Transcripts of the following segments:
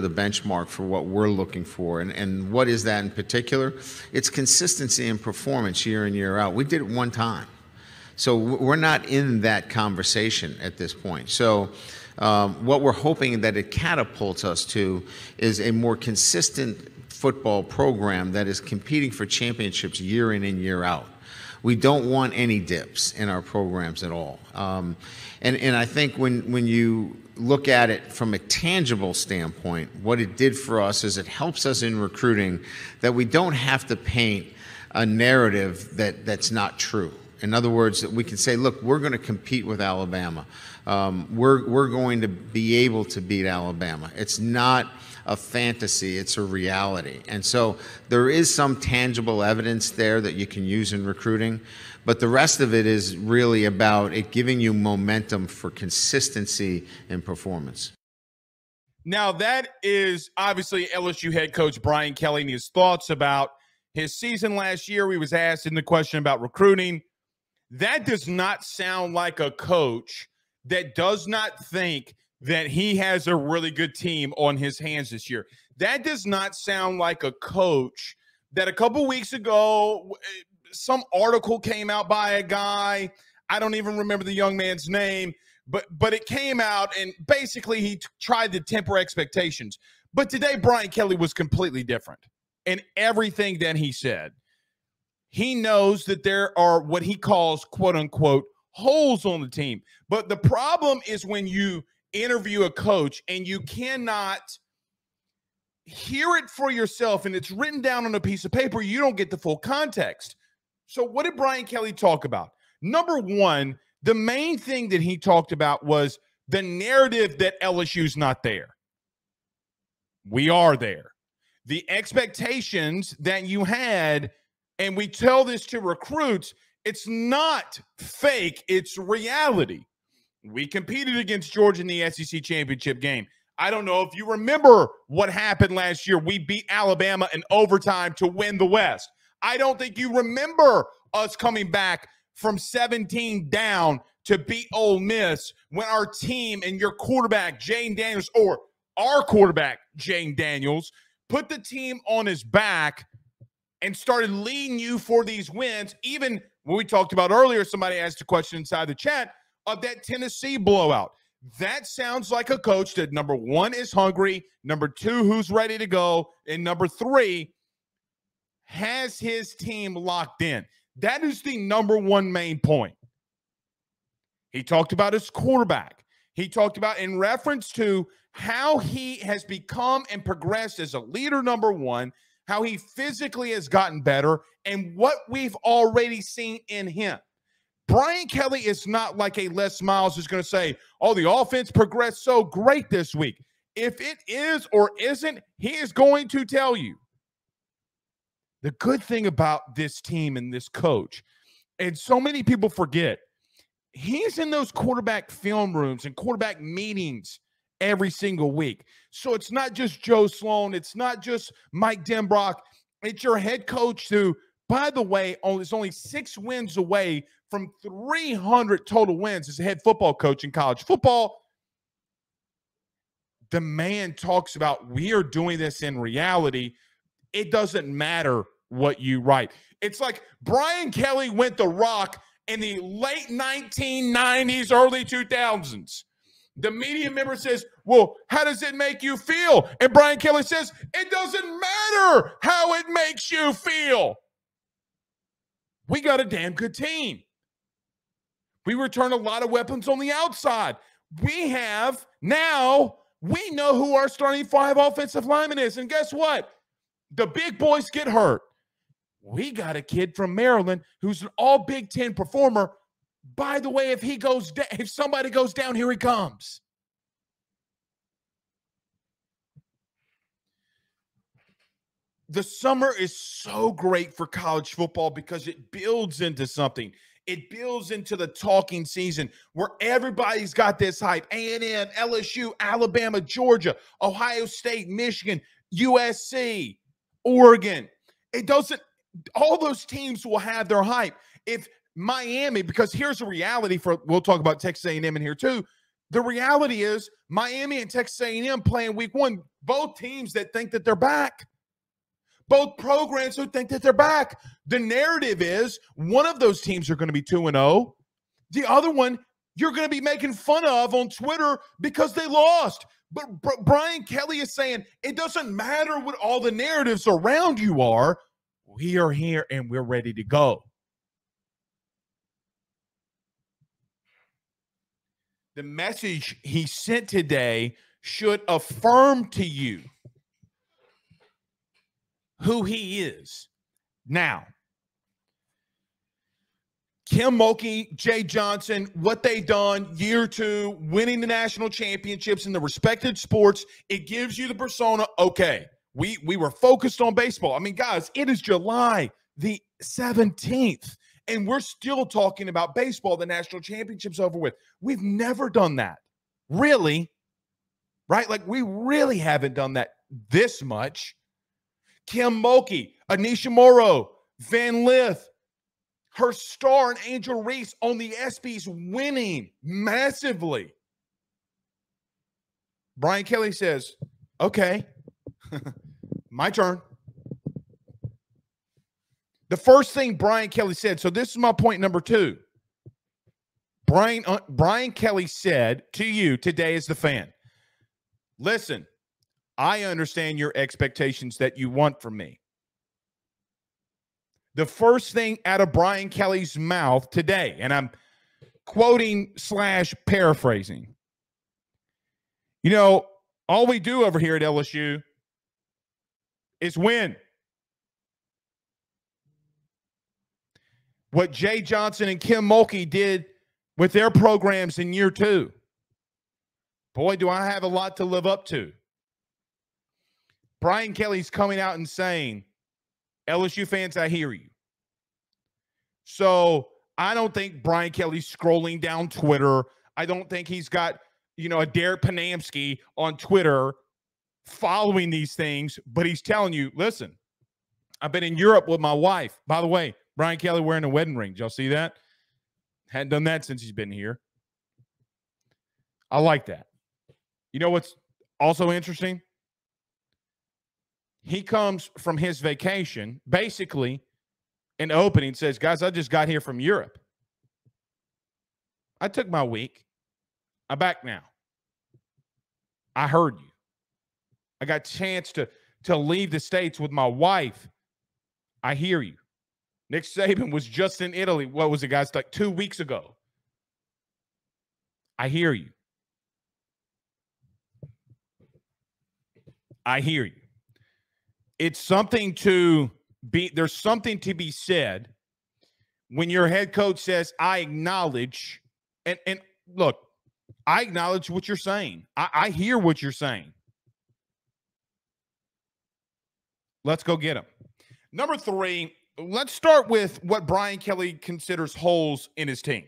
the benchmark for what we're looking for. And what is that in particular? It's consistency in performance year in, year out. We did it one time. So we're not in that conversation at this point. So what we're hoping that it catapults us to is a more consistent football program that is competing for championships year in and year out. We don't want any dips in our programs at all. And I think when you look at it from a tangible standpoint, what it did for us is it helps us in recruiting that we don't have to paint a narrative that's not true. In other words, that we can say, look, we're going to compete with Alabama. We're going to be able to beat Alabama. It's not a fantasy, it's a reality. And so there is some tangible evidence there that you can use in recruiting, but the rest of it is really about it giving you momentum for consistency in performance. Now, that is obviously LSU head coach Brian Kelly and his thoughts about his season last year. He was asked in the question about recruiting. That does not sound like a coach that does not think that he has a really good team on his hands this year. That does not sound like a coach that a couple weeks ago, some article came out by a guy, I don't even remember the young man's name, but it came out and basically he tried to temper expectations. But today, Brian Kelly was completely different in everything that he said. He knows that there are what he calls, quote unquote, holes on the team. But the problem is when you interview a coach and you cannot hear it for yourself and it's written down on a piece of paper, you don't get the full context. So what did Brian Kelly talk about? Number one, the main thing that he talked about was the narrative that LSU's not there. We are there. The expectations that you had, and we tell this to recruits, it's not fake, it's reality. We competed against Georgia in the SEC championship game. I don't know if you remember what happened last year. We beat Alabama in overtime to win the West. I don't think you remember us coming back from 17 down to beat Ole Miss when our team and your quarterback, Jayden Daniels, or our quarterback, Jayden Daniels, put the team on his back and started leading you for these wins. Even when we talked about earlier, somebody asked a question inside the chat of that Tennessee blowout. That sounds like a coach that, number one, is hungry, number two, who's ready to go, and number three, has his team locked in. That is the number one main point. He talked about his quarterback. He talked about in reference to how he has become and progressed as a leader, number one, how he physically has gotten better, and what we've already seen in him. Brian Kelly is not like a Les Miles who's going to say, oh, the offense progressed so great this week. If it is or isn't, he is going to tell you. The good thing about this team and this coach, and so many people forget, he's in those quarterback film rooms and quarterback meetings every single week. So it's not just Joe Sloan. It's not just Mike Denbrock. It's your head coach who, by the way, is only 6 wins away from 300 total wins as a head football coach in college football. The man talks about, we are doing this in reality. It doesn't matter what you write. It's like Brian Kelly went the rock in the late 1990s, early 2000s. The media member says, well, how does it make you feel? And Brian Kelly says, it doesn't matter how it makes you feel. We got a damn good team. We return a lot of weapons on the outside. We know who our starting 5 offensive lineman is. And guess what? The big boys get hurt. We got a kid from Maryland who's an all Big Ten performer. By the way, if somebody goes down, here he comes. The summer is so great for college football because it builds into something. It builds into the talking season where everybody's got this hype. A&M, LSU, Alabama, Georgia, Ohio State, Michigan, USC, Oregon. All those teams will have their hype. If Miami, because here's the reality we'll talk about Texas A&M in here too. The reality is Miami and Texas A&M playing week one, both teams that think that they're back. Both programs who think that they're back. The narrative is one of those teams are going to be 2-0. The other one you're going to be making fun of on Twitter because they lost. But Brian Kelly is saying it doesn't matter what all the narratives around you are. We are here and we're ready to go. The message he sent today should affirm to you who he is. Now, Kim Mulkey, Jay Johnson, what they done year two, winning the national championships in the respected sports, it gives you the persona, okay, we were focused on baseball. I mean, guys, it is July the 17th, and we're still talking about baseball, the national championship's over with. We've never done that. Really? Right? Like, we really haven't done that this much. Kim Mulkey, Anisha Morrow, Van Lith, her star and Angel Reese on the ESPYs winning massively. Brian Kelly says, okay, my turn. The first thing Brian Kelly said, so this is my point number two. Brian Kelly said to you today as the fan, listen, I understand your expectations that you want from me. The first thing out of Brian Kelly's mouth today, and I'm quoting / paraphrasing, you know, all we do over here at LSU is win. What Jay Johnson and Kim Mulkey did with their programs in year two, boy, do I have a lot to live up to. Brian Kelly's coming out and saying, LSU fans, I hear you. So I don't think Brian Kelly's scrolling down Twitter. I don't think he's got, you know, a Derek Panamsky on Twitter following these things, but he's telling you, listen, I've been in Europe with my wife. By the way, Brian Kelly wearing a wedding ring. Did y'all see that? Hadn't done that since he's been here. I like that. You know what's also interesting? He comes from his vacation, basically in opening says, guys, I just got here from Europe. I took my week. I'm back now. I heard you. I got a chance to leave the States with my wife. I hear you. Nick Saban was just in Italy. What was it, guys? Like 2 weeks ago. I hear you. I hear you. It's something to be, there's something to be said when your head coach says, I acknowledge, and look, I acknowledge what you're saying. I hear what you're saying. Let's go get him. Number three, let's start with what Brian Kelly considers holes in his team.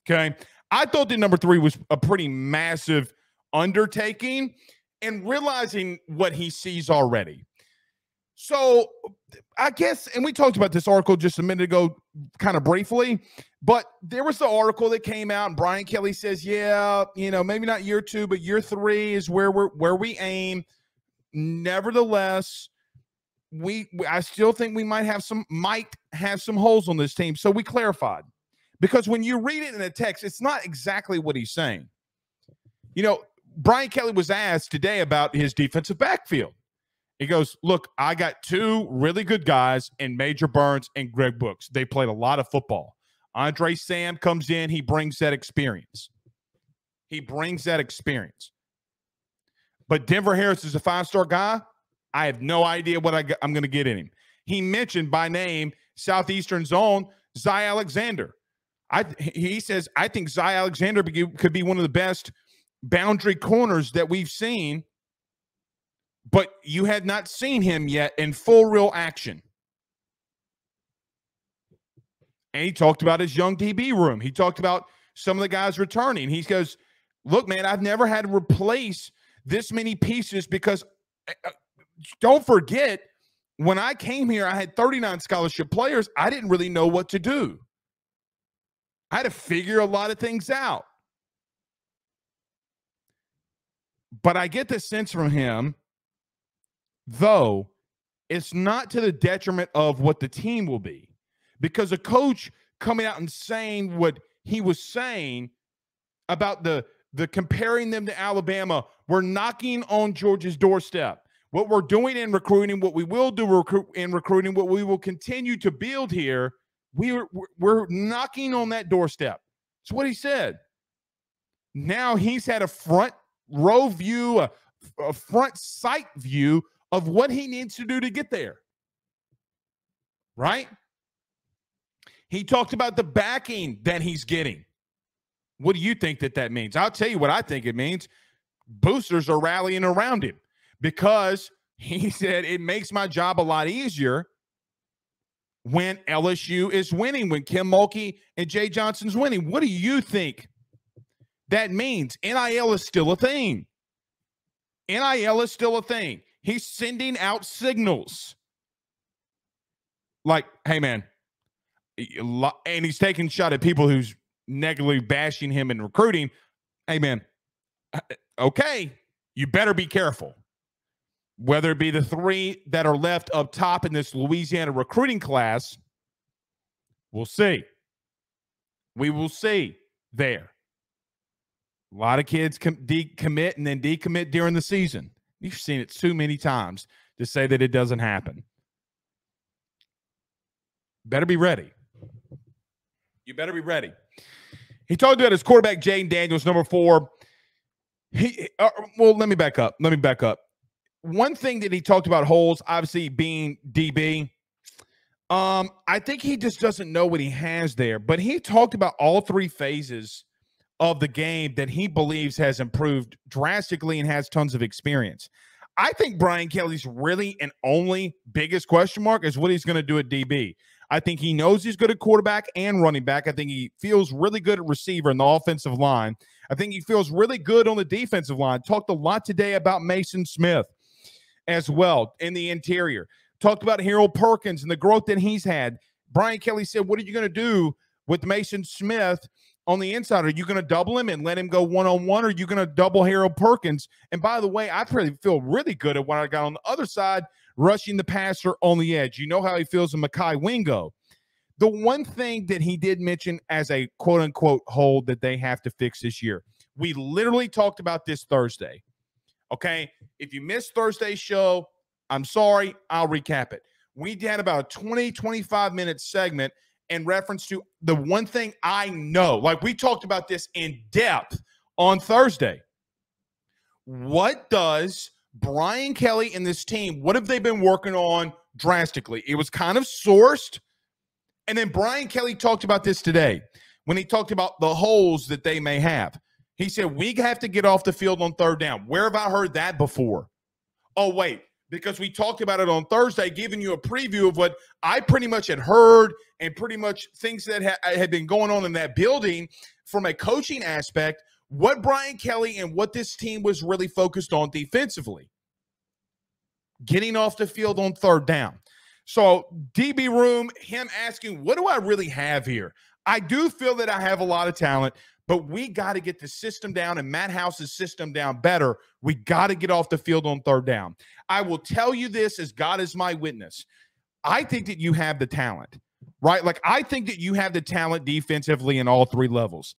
Okay. I thought that number three was a pretty massive undertaking and realizing what he sees already. So I guess, and we talked about this article just a minute ago, kind of briefly, but there was the article that came out and Brian Kelly says, yeah, you know, maybe not year two, but year three is where we aim. Nevertheless, I still think we might have some holes on this team. So we clarified, because when you read it in the text, it's not exactly what he's saying. You know, Brian Kelly was asked today about his defensive backfield. He goes, look, I got two really good guys in Major Burns and Greg Brooks. They played a lot of football. Andre Sam comes in. He brings that experience. But Denver Harris is a five-star guy. I have no idea what I'm going to get in him. He mentioned by name Southeastern Zone, Zy Alexander. He says, I think Zy Alexander could be one of the best boundary corners that we've seen, but you had not seen him yet in full real action. And he talked about his young DB room. He talked about some of the guys returning. He goes, look, man, I've never had to replace this many pieces because don't forget, when I came here, I had 39 scholarship players. I didn't really know what to do. I had to figure a lot of things out. But I get the sense from him, though, it's not to the detriment of what the team will be. Because a coach coming out and saying what he was saying about the comparing them to Alabama, we're knocking on Georgia's doorstep. What we're doing in recruiting, what we will do in recruiting, what we will continue to build here, we're knocking on that doorstep. That's what he said. Now he's had a front row view, a front sight view of what he needs to do to get there. Right? He talked about the backing that he's getting. What do you think that means? I'll tell you what I think it means. Boosters are rallying around him because he said it makes my job a lot easier when LSU is winning, when Kim Mulkey and Jay Johnson's winning. What do you think that means? NIL is still a thing. NIL is still a thing. He's sending out signals like, hey, man, and he's taking a shot at people who's negatively bashing him in recruiting. Hey, man, okay, you better be careful. Whether it be the three that are left up top in this Louisiana recruiting class, we'll see. We will see there. A lot of kids decommit and then decommit during the season. You've seen it too many times to say that it doesn't happen. Better be ready. You better be ready. He talked about his quarterback, Jayden Daniels, number 4. Let me back up. One thing that he talked about holes, obviously being DB. I think he just doesn't know what he has there. But he talked about all 3 phases of the game that he believes has improved drastically and has tons of experience. I think Brian Kelly's really and only biggest question mark is what he's going to do at DB. I think he knows he's good at quarterback and running back. I think he feels really good at receiver in the offensive line. I think he feels really good on the defensive line. Talked a lot today about Mason Smith as well in the interior. Talked about Harold Perkins and the growth that he's had. Brian Kelly said, what are you going to do with Mason Smith on the inside? Are you going to double him and let him go one-on-one, or are you going to double Harold Perkins? And by the way, I feel really good at what I got on the other side, rushing the passer on the edge. You know how he feels in Mekhi Wingo. The one thing that he did mention as a quote-unquote hole that they have to fix this year, we literally talked about this Thursday, okay? If you missed Thursday's show, I'm sorry, I'll recap it. We had about a 20, 25-minute segment in reference to the one thing I know. Like, we talked about this in depth on Thursday. What does Brian Kelly and this team, what have they been working on drastically? It was kind of sourced. And then Brian Kelly talked about this today when he talked about the holes that they may have. He said, we have to get off the field on 3rd down. Where have I heard that before? Oh, wait, because we talked about it on Thursday, giving you a preview of what I pretty much had heard and pretty much things that had been going on in that building from a coaching aspect, what Brian Kelly and what this team was really focused on defensively. Getting off the field on 3rd down. So DB room, him asking, what do I really have here? I do feel that I have a lot of talent, but we got to get the system down and Matt House's system down better. We got to get off the field on 3rd down. I will tell you this as God is my witness. I think that you have the talent, right? Like, I think that you have the talent defensively in all 3 levels.